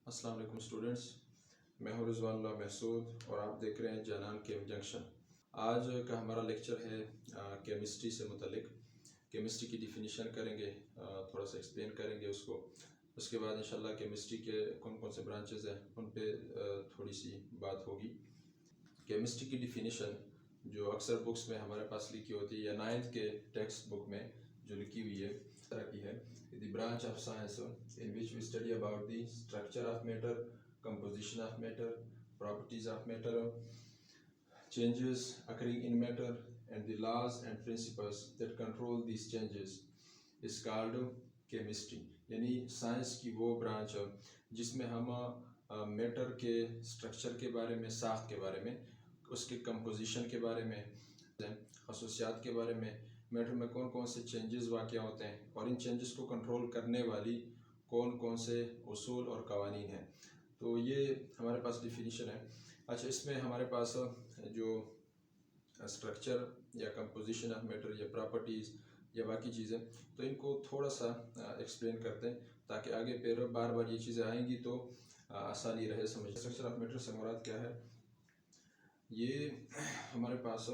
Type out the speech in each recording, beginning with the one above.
अस्सलाम वालेकुम स्टूडेंट्स, मैं हूं रिजवानुल्लाह महसूद और आप देख रहे हैं जनान केम जंक्शन। आज का हमारा लेक्चर है केमिस्ट्री से मुतल्लिक। केमिस्ट्री की डिफिनीशन करेंगे, थोड़ा सा एक्सप्लेन करेंगे उसको। उसके बाद इंशाल्लाह केमिस्ट्री के कौन कौन से ब्रांचेस हैं उन पे थोड़ी सी बात होगी। केमिस्ट्री की डिफिनीशन जो अक्सर बुक्स में हमारे पास लिखी होती है या 9th के टेक्स्ट बुक में जो लिखी हुई है इस तरह की है, the branch of science in which we study about the structure of matter, composition of matter, properties of matter, changes occurring in matter and the laws and principles that control these changes is called chemistry। यानी science की वो branch जिसमें हम matter के structure के बारे में, साख्त के बारे में, उसके कंपोजिशन के बारे में, खसूसियात के बारे में, मैटर में कौन कौन से चेंजेस वाक़या होते हैं और इन चेंजेस को कंट्रोल करने वाली कौन कौन से उसूल और कवानीन हैं। तो ये हमारे पास डिफिनीशन है। अच्छा, इसमें हमारे पास जो स्ट्रक्चर या कंपोजिशन ऑफ मैटर या प्रॉपर्टीज़ या बाकी चीज़ें, तो इनको थोड़ा सा एक्सप्लेन करते हैं ताकि आगे फिर बार बार ये चीज़ें आएंगी तो आसानी रहे समझ। स्ट्रक्चर ऑफ मैटर से मुराद क्या है? ये हमारे पास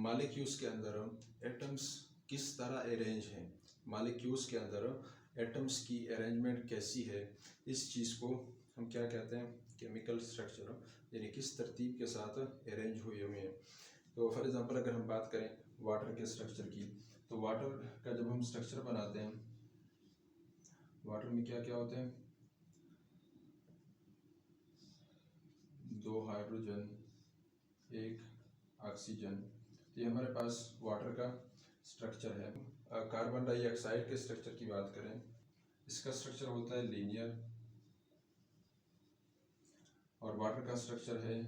मालिक्यूल्स के अंदर एटम्स किस तरह अरेंज हैं, मालिक्यूल्स के अंदर एटम्स की अरेंजमेंट कैसी है, इस चीज़ को हम क्या कहते हैं? केमिकल स्ट्रक्चर, यानी किस तरतीब के साथ अरेंज हुए हुए हैं। तो फॉर एग्जांपल अगर हम बात करें वाटर के स्ट्रक्चर की, तो वाटर का जब हम स्ट्रक्चर बनाते हैं, वाटर में क्या क्या होते हैं? 2 हाइड्रोजन, 1 ऑक्सीजन। तो ये हमारे पास वाटर का स्ट्रक्चर है। कार्बन डाइऑक्साइड के स्ट्रक्चर की बात करें, इसका स्ट्रक्चर होता है लीनियर और वाटर का स्ट्रक्चर है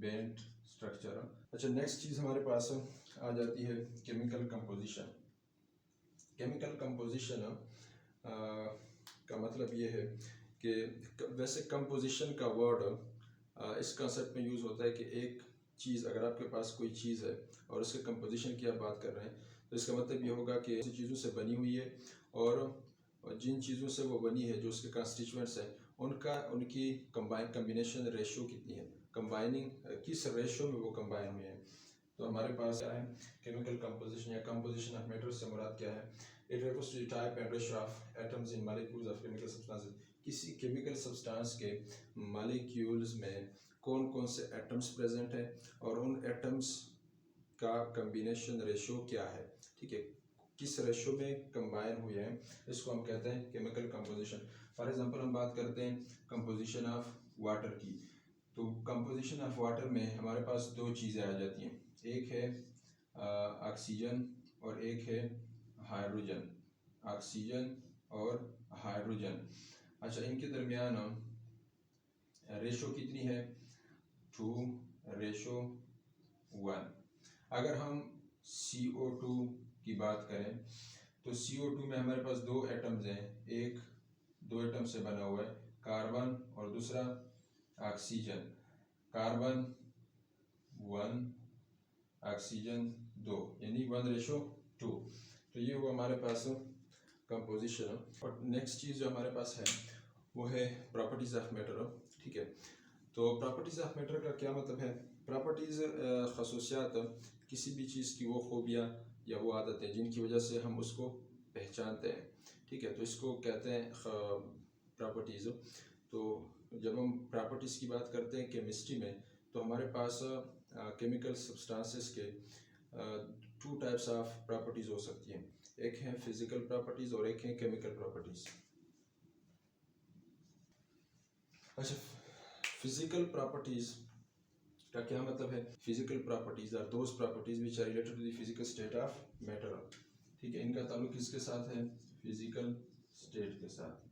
बेंट स्ट्रक्चर। अच्छा, नेक्स्ट चीज़ हमारे पास आ जाती है केमिकल कंपोजिशन। केमिकल कंपोजिशन का मतलब ये है कि वैसे कंपोजिशन का वर्ड इस कंसेप्ट में यूज़ होता है कि एक चीज़, अगर आपके पास कोई चीज़ है और उसके कंपोजिशन की आप बात कर रहे हैं, तो इसका मतलब ये होगा कि ऐसी चीज़ों से बनी हुई है और जिन चीज़ों से वो बनी है, जो उसके कंस्टिट्यूएंट्स हैं, उनकी कम्बिनेशन रेशो कितनी है, कंबाइनिंग किस रेशो में वो कंबाइन हुए हैं। तो हमारे पास क्या है? केमिकल कंपोजिशन या कंपोजिशन ऑफ मैटर से मुराद क्या है? It refers to the type and ratio of atoms in molecules of chemical substances. किसी केमिकल सब्सटेंस के मॉलिक्यूल्स में कौन कौन से एटम्स प्रेजेंट हैं और उन एटम्स का कम्बिनेशन रेशो क्या है, ठीक है, किस रेशो में कंबाइन हुए हैं, इसको हम कहते हैं केमिकल कंपोजिशन। फॉर एग्जांपल हम बात करते हैं कंपोजिशन ऑफ वाटर की, तो कंपोजिशन ऑफ वाटर में हमारे पास 2 चीज़ें आ जाती हैं, एक है ऑक्सीजन और एक है हाइड्रोजन। ऑक्सीजन और हाइड्रोजन। अच्छा, इनके दरमियान रेशो कितनी है? 2:1। अगर हम CO2 की बात करें, तो CO2 में हमारे पास 2 एटम्स हैं, एक 2 एटम से बना हुआ है, कार्बन और दूसरा ऑक्सीजन। कार्बन 1, ऑक्सीजन 2, यानी 1:2। तो ये हुआ हमारे पास कंपोजिशन। और नेक्स्ट चीज़ जो हमारे पास है वो है प्रॉपर्टीज़ ऑफ मैटर, ठीक है। तो प्रॉपर्टीज़ ऑफ मैटर का क्या मतलब है? प्रॉपर्टीज़ खसूसियात किसी भी चीज़ की वो खूबियाँ या वो आदतें जिनकी वजह से हम उसको पहचानते हैं, ठीक है, तो इसको कहते हैं प्रॉपर्टीज़। तो जब हम प्रॉपर्टीज़ की बात करते हैं केमिस्ट्री में, तो हमारे पास केमिकल सब्सटेंसेस के 2 टाइप्स ऑफ प्रॉपर्टीज़ हो सकती हैं, एक है फिज़िकल प्रॉपर्टीज़ और एक है केमिकल प्रॉपर्टीज़। अच्छा, फिजिकल प्रॉपर्टीज का क्या मतलब है? Physical properties are those properties which are related to the physical state of matter, ठीक है। इनका ताल्लुक किसके साथ है? फिजिकल स्टेट के साथ।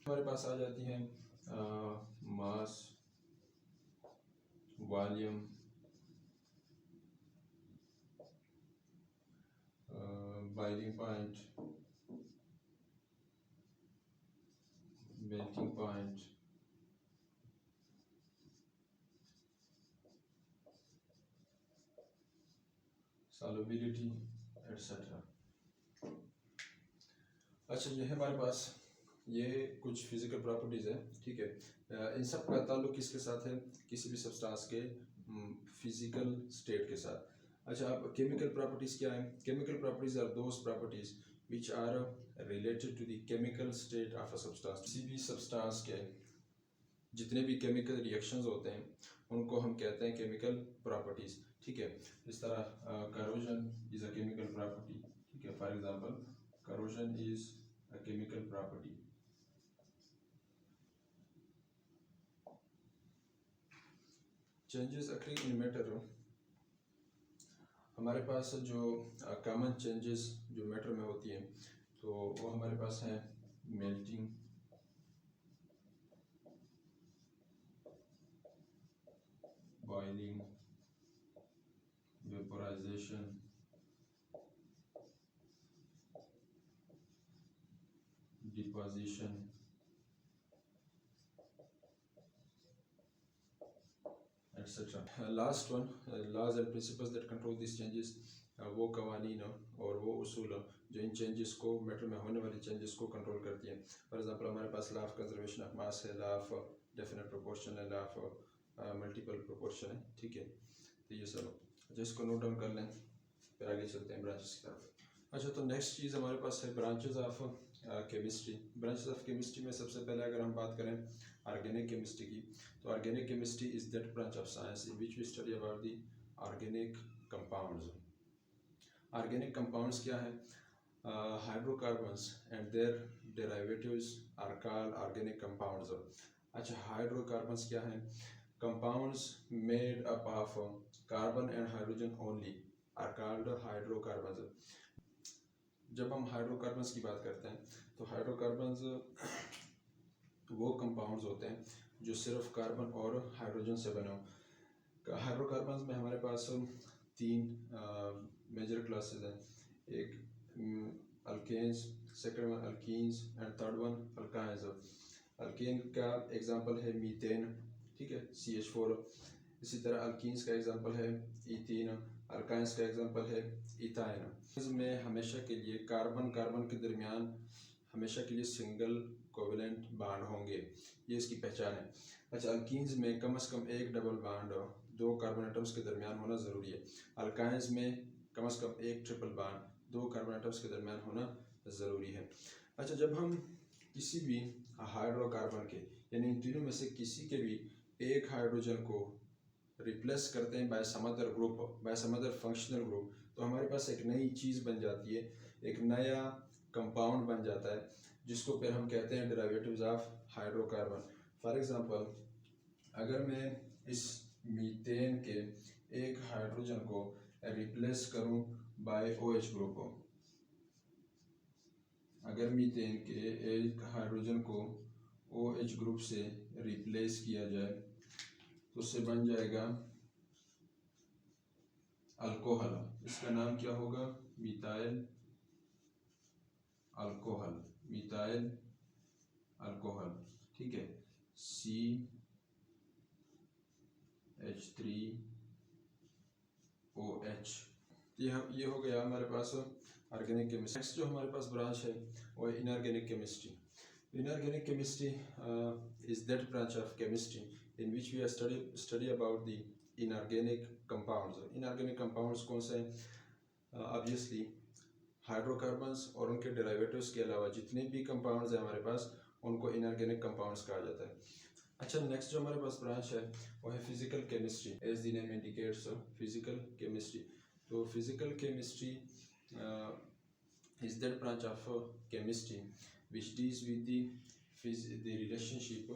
हमारे पास आ जाती हैं mass, volume, boiling point, melting point, solubility etcetera. अच्छा, ये है हमारे पास ये कुछ फिजिकल प्रॉपर्टीज़ है, ठीक है। इन सब का ताल्लुक किसके साथ है? किसी भी सब्सटेंस के फिजिकल स्टेट के साथ। अच्छा, अब केमिकल प्रॉपर्टीज़ क्या है? Chemical properties are those properties which are related to the chemical state of a substance. किसी भी सब्सटेंस के जितने भी केमिकल रिएक्शंस होते हैं उनको हम कहते हैं केमिकल प्रॉपर्टीज़, ठीक है। इस तरह corrosion is a chemical property, ठीक है। For example, corrosion is a chemical property. Changes occurring in matter, हमारे पास जो कॉमन चेंजेस जो मैटर में होती हैं तो वो हमारे पास हैं melting, boiling, vaporisation, deposition, etcetera. Last one, laws and principles that control this changes, वो कवानीन और वो उसूल जो इन चेंजेस को, मैटर में होने वाली चेंजेस को कंट्रोल करती हैं। फॉर एग्जांपल, हमारे पास law of conservation of mass है, लॉ ऑफ डेफिनेट प्रोपोर्शन है, लॉ ऑफ मल्टीपल प्रोपोर्शन है, ठीक है। तो ये सब जिसको नोट डाउन कर लें, फिर आगे चलते हैं ब्रांचेस की तरफ। अच्छा, तो नेक्स्ट चीज़ हमारे पास है branches of chemistry. Branches of chemistry में सबसे पहले अगर हम बात करें ऑर्गेनिक केमिस्ट्री की, तो organic chemistry is that branch of science in which we study about the organic compounds. Organic compounds क्या है? Hydrocarbons and their derivatives are called organic compounds. अच्छा, हाइड्रोकार्बन्स क्या है? Compounds made up of carbon and hydrogen only are called hydrocarbons. जब हम hydrocarbons की बात करते हैं तो हाइड्रोकार्बन्स वो कंपाउंड्स होते हैं जो सिर्फ कार्बन और हाइड्रोजन से बने हों। हाइड्रोकार्बन्स में हमारे पास तीन मेजर क्लासेस हैं। एक alkanes, second one alkenes and third one alkynes. Alkane का एग्जांपल है मीथेन, ठीक है, CH4। इसी तरह अल्कीन्स का एग्जांपल है इथीन, अल्काइंस का एग्जांपल है इथाइन। इसमें हमेशा के लिए कार्बन कार्बन के दरमियान हमेशा के लिए सिंगल कोवेलेंट बांड होंगे, ये इसकी पहचान है। अच्छा, अल्कीन्स में कम से कम एक डबल बांड दो कार्बन एटम्स के दरमियान होना ज़रूरी है। अल्काइंस में कम से कम एक ट्रिपल बांड दो कार्बन एटम्स के दरमियान होना ज़रूरी है। अच्छा, जब हम किसी भी हाइड्रोकार्बन के यानी इन तीनों में से किसी के भी एक हाइड्रोजन को रिप्लेस करते हैं by some other group, by some other functional group, तो हमारे पास एक नई चीज़ बन जाती है, एक नया कंपाउंड बन जाता है जिसको फिर हम कहते हैं derivatives of hydrocarbon. For example, अगर मैं इस मीथेन के एक हाइड्रोजन को रिप्लेस करूं बाय OH ग्रुप, अगर मीथेन के एक हाइड्रोजन को OH ग्रुप से रिप्लेस किया जाए तो उससे बन जाएगा अल्कोहल। इसका नाम क्या होगा? मिथाइल अल्कोहल, मिथाइल अल्कोहल, ठीक है, CH3OH। ये हो गया हमारे पास ऑर्गेनिक केमिस्ट्री। नेक्स्ट जो हमारे पास ब्रांच है वो है inorganic chemistry. Inorganic chemistry is that branch of chemistry in which we are study about the inorganic compounds. Inorganic compounds कौन से हैं? ऑब्वियसली हाइड्रोकार्बन्स और उनके डेरिवेटिव्स के अलावा जितने भी कंपाउंड्स हैं हमारे पास उनको इनऑर्गेनिक कंपाउंड्स कहा जाता है। अच्छा, नेक्स्ट जो हमारे पास ब्रांच है वो है physical chemistry. As the name indicates, physical chemistry. तो physical chemistry is that branch of chemistry which deals with the relationship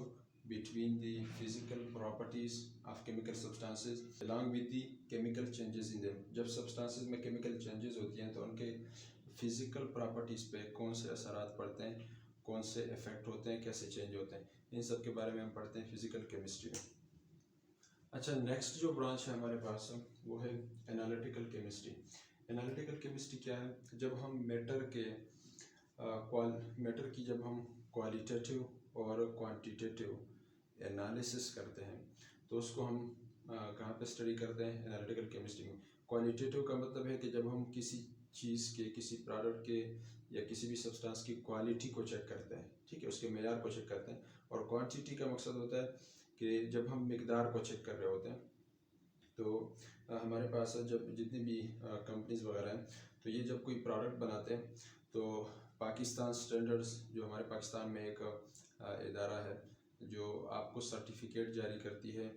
between the physical properties of chemical substances along with the chemical changes in them। जब substances में chemical changes होती हैं तो उनके physical properties पे कौन से असरात पड़ते हैं, कौन से इफेक्ट होते हैं, कैसे चेंज होते हैं, इन सब के बारे में हम पढ़ते हैं फिजिकल केमिस्ट्री में। अच्छा, नेक्स्ट जो ब्रांच है हमारे पास वो है एनालिटिकल केमिस्ट्री। एनालिटिकल केमिस्ट्री क्या है? जब हम मैटर की जब हम क्वालिटेटिव और क्वांटिटेटिव एनालिसिस करते हैं तो उसको हम कहाँ पे स्टडी करते हैं? एनालिटिकल केमिस्ट्री में। क्वालिटेटिव का मतलब है कि जब हम किसी चीज़ के, किसी प्रोडक्ट के या किसी भी सब्सटेंस की क्वालिटी को चेक करते हैं, ठीक है, उसके मेयार को चेक करते हैं। और क्वांटिटी का मकसद होता है कि जब हम मिकदार को चेक कर रहे होते हैं। तो हमारे पास जब जितनी भी कंपनीज वगैरह हैं, तो ये जब कोई प्रोडक्ट बनाते हैं तो पाकिस्तान स्टैंडर्ड्स, जो हमारे पाकिस्तान में एक इदारा है जो आपको सर्टिफिकेट जारी करती है,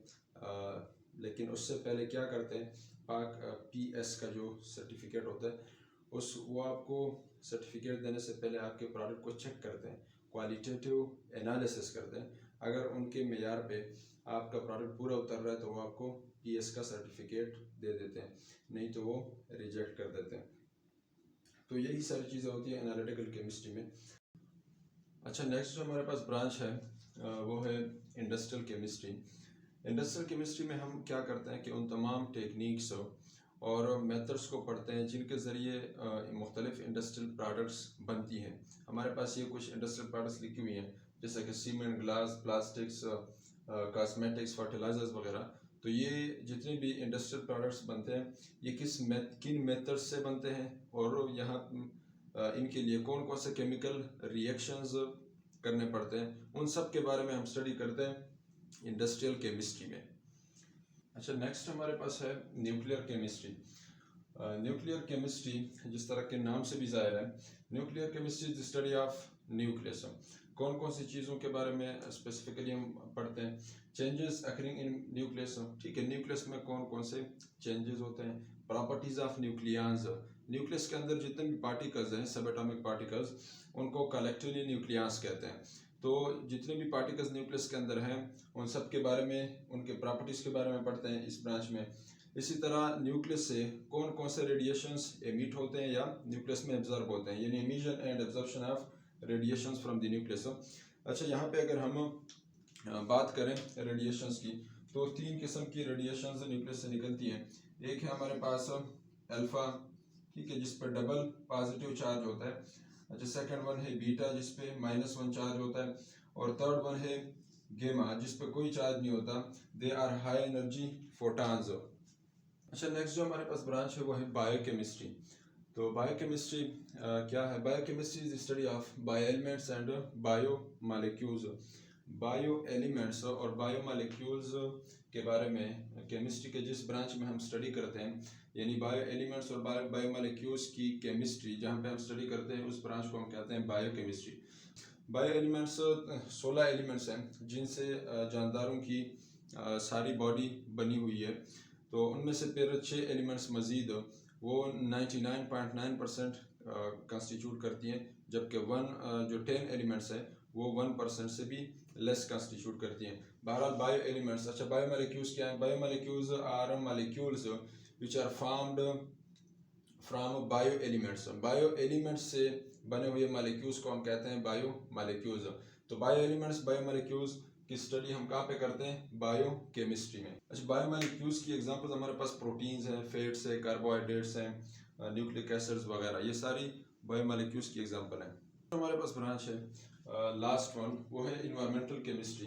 लेकिन उससे पहले क्या करते हैं, पाक PS का जो सर्टिफिकेट होता है वो आपको सर्टिफिकेट देने से पहले आपके प्रोडक्ट को चेक करते हैं, क्वालिटेटिव एनालिसिस करते हैं। अगर उनके मेयार पे आपका प्रोडक्ट पूरा उतर रहा है तो वो आपको PS का सर्टिफिकेट दे देते हैं, नहीं तो वो रिजेक्ट कर देते हैं। तो यही सारी चीज़ें होती हैं एनालिटिकल केमिस्ट्री में। अच्छा, नेक्स्ट जो हमारे पास ब्रांच है वो है इंडस्ट्रियल केमिस्ट्री। इंडस्ट्रियल केमिस्ट्री में हम क्या करते हैं कि उन तमाम टेक्निक्स और मेथड्स को पढ़ते हैं जिनके ज़रिए मुख्तलिफ इंडस्ट्रियल प्रोडक्ट्स बनती हैं। हमारे पास ये कुछ इंडस्ट्रियल प्रोडक्ट्स लिखी हुई हैं, जैसे कि cement, glass, plastics, cosmetics, fertilisers वगैरह। तो ये जितने भी इंडस्ट्रियल प्रोडक्ट्स बनते हैं ये किन मेथड्स से बनते हैं और यहाँ इनके लिए कौन कौन से केमिकल रिएक्शंस करने पड़ते हैं, उन सब के बारे में हम स्टडी करते हैं इंडस्ट्रियल केमिस्ट्री में। अच्छा, नेक्स्ट हमारे पास है न्यूक्लियर केमिस्ट्री। न्यूक्लियर केमिस्ट्री जिस तरह के नाम से भी ज़ाहिर है, nuclear chemistry is the study of nucleus. कौन कौन सी चीज़ों के बारे में स्पेसिफिकली हम पढ़ते हैं? चेंजेस अकरिंग इन न्यूक्लियस, ठीक है, न्यूक्लियस में कौन कौन से चेंजेस होते हैं। प्रॉपर्टीज़ ऑफ न्यूक्लियंस, न्यूक्लियस के अंदर जितने भी पार्टिकल्स हैं, सब एटॉमिक पार्टिकल्स, उनको कलेक्टिवली न्यूक्लियंस कहते हैं। तो जितने भी पार्टिकल्स न्यूक्लियस के अंदर हैं उन सब के बारे में, उनके प्रॉपर्टीज़ के बारे में पढ़ते हैं इस ब्रांच में। इसी तरह न्यूक्लियस से कौन कौन से रेडिएशंस एमिट होते हैं या न्यूक्लियस में एब्जॉर्ब होते हैं, यानी emission and absorption of radiations from the nucleus. अच्छा, यहाँ पे अगर हम बात करें रेडिएशंस की, तो 3 किस्म की रेडिएशंस न्यूक्लियस से निकलती हैं। एक है हमारे पास अल्फा, ठीक है, जिस पर डबल पॉजिटिव चार्ज होता है। अच्छा, सेकंड वन है बीटा, जिस पे -1 चार्ज होता है। और थर्ड वन है गेमा, जिस पे कोई चार्ज नहीं होता। They are high energy photons. अच्छा, नेक्स्ट जो हमारे पास ब्रांच है वो है बायोकेमिस्ट्री। तो बायोकेमिस्ट्री क्या है? Biochemistry is study of bio elements and bio molecules. Bio elements और बायो मालिक्यूल्स के बारे में केमिस्ट्री के जिस ब्रांच में हम स्टडी करते हैं, यानी बायो एलिमेंट्स और बायो मालिक्यूल्स की केमिस्ट्री जहाँ पे हम स्टडी करते हैं, उस ब्रांच को हम कहते हैं बायोकेमिस्ट्री। बायो एलिमेंट्स 16 एलिमेंट्स हैं जिनसे जानदारों की सारी बॉडी बनी हुई है। तो उनमें से फिर 6 एलिमेंट्स मज़ीद वो 99.9% कंस्टिट्यूट करती हैं, जबकि 10 एलिमेंट्स हैं वो 1% से भी लेस कंस्टिट्यूट करती हैं। बहरहाल बायो एलिमेंट्स। अच्छा, बायो मालिक्यूल्स क्या हैं? Bio molecules are molecules which are formed from bio elements. Bio elements से बने हुए मालिक्यूल्स को हम कहते हैं बायो मालिक्यूल्स। तो बायो एलिमेंट्स, बायो मालिक्यूल्स की स्टडी हम कहाँ पे करते हैं? बायो केमिस्ट्री में। अच्छा, बायो मालिक्यूल्स की एग्जांपल्स हमारे पास प्रोटीन्स हैं, फैट्स हैं, कार्बोहाइड्रेट्स हैं, न्यूक्लिक एसिड्स वगैरह, ये सारी बायो मालिक्यूल्स की एग्जांपल हैं। तो हमारे पास ब्रांच है लास्ट वन, वो है इन्वायरमेंटल केमिस्ट्री।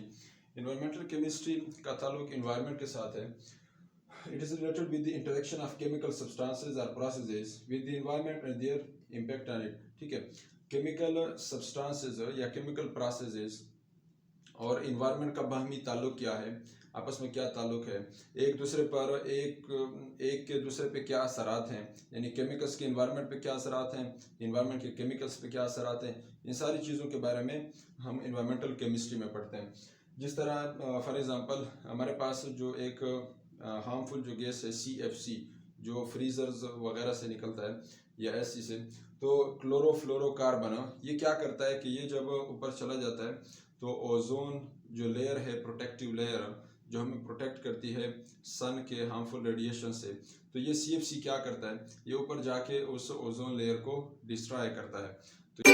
इन्वायरमेंटल केमिस्ट्री का ताल्लुक इन्वायरमेंट के साथ है। It is related with the interaction of chemical substances or processes with the environment and their impact on it, ठीक है। केमिकल सब्सटेंसेस या केमिकल प्रोसेसेस और इन्वायरमेंट का बाहमी ताल्लुक क्या है, आपस में क्या ताल्लुक है, एक दूसरे पर एक के दूसरे पे क्या असरात हैं, यानी केमिकल्स के इन्वायरमेंट पे क्या असरात हैं, इन्वायरमेंट के केमिकल्स पे क्या असरात हैं, इन सारी चीज़ों के बारे में हम इन्वायरमेंटल केमिस्ट्री में पढ़ते हैं। जिस तरह फॉर एग्ज़ाम्पल हमारे पास जो एक हार्मफुल जो गैस है CFC, जो फ्रीजर्स वगैरह से निकलता है या SC से, तो क्लोरोफ्लोरोकार्बन, ये क्या करता है कि ये जब ऊपर चला जाता है तो ओजोन जो लेयर है, प्रोटेक्टिव लेयर जो हमें प्रोटेक्ट करती है सन के हार्मफुल रेडिएशन से, तो ये CFC क्या करता है, ये ऊपर जाके उस ओजोन लेयर को डिस्ट्रॉय करता है। तो